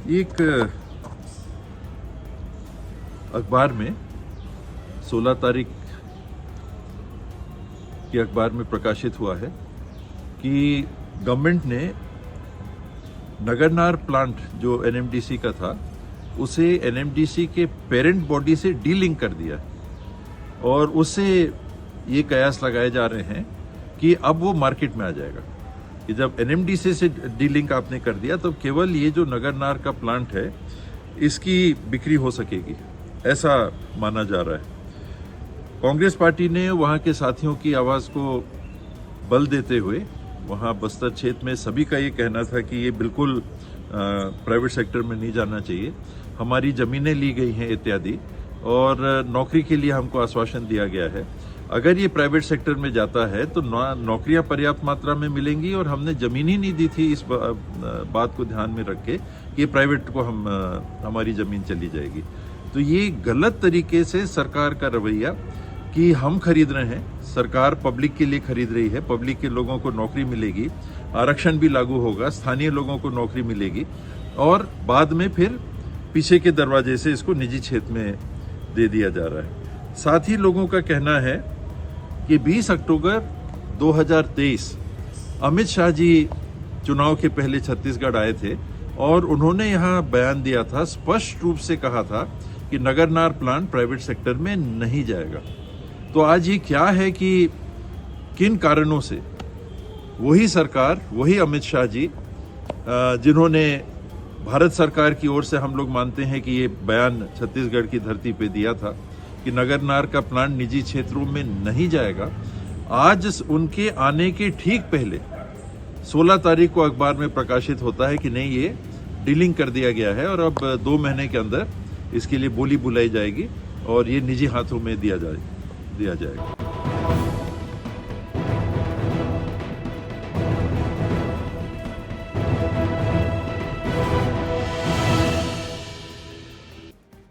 एक अखबार में 16 तारीख के अखबार में प्रकाशित हुआ है कि गवर्नमेंट ने नगरनार प्लांट जो एनएमडीसी का था उसे एनएमडीसी के पेरेंट बॉडी से डीलिंक कर दिया और उससे ये कयास लगाए जा रहे हैं कि अब वो मार्केट में आ जाएगा कि जब एनएमडीसी से डीलिंक आपने कर दिया तो केवल ये जो नगरनार का प्लांट है इसकी बिक्री हो सकेगी, ऐसा माना जा रहा है। कांग्रेस पार्टी ने वहां के साथियों की आवाज को बल देते हुए वहां बस्तर क्षेत्र में सभी का ये कहना था कि ये बिल्कुल प्राइवेट सेक्टर में नहीं जाना चाहिए, हमारी जमीनें ली गई हैं इत्यादि, और नौकरी के लिए हमको आश्वासन दिया गया है। अगर ये प्राइवेट सेक्टर में जाता है तो नौकरियां पर्याप्त मात्रा में मिलेंगी और हमने जमीन ही नहीं दी थी इस बात को ध्यान में रख के कि प्राइवेट को हमारी जमीन चली जाएगी। तो ये गलत तरीके से सरकार का रवैया कि हम खरीद रहे हैं, सरकार पब्लिक के लिए खरीद रही है, पब्लिक के लोगों को नौकरी मिलेगी, आरक्षण भी लागू होगा, स्थानीय लोगों को नौकरी मिलेगी और बाद में फिर पीछे के दरवाजे से इसको निजी क्षेत्र में दे दिया जा रहा है। साथ ही लोगों का कहना है कि 20 अक्टूबर 2023 अमित शाह जी चुनाव के पहले छत्तीसगढ़ आए थे और उन्होंने यहाँ बयान दिया था, स्पष्ट रूप से कहा था कि नगरनार प्लांट प्राइवेट सेक्टर में नहीं जाएगा। तो आज ये क्या है कि किन कारणों से वही सरकार, वही अमित शाह जी जिन्होंने भारत सरकार की ओर से हम लोग मानते हैं कि ये बयान छत्तीसगढ़ की धरती पे दिया था कि नगरनार का प्लांट निजी क्षेत्रों में नहीं जाएगा, आज उनके आने के ठीक पहले 16 तारीख को अखबार में प्रकाशित होता है कि नहीं, ये डीलिंग कर दिया गया है और अब 2 महीने के अंदर इसके लिए बोली बुलाई जाएगी और ये निजी हाथों में दिया जाएगा।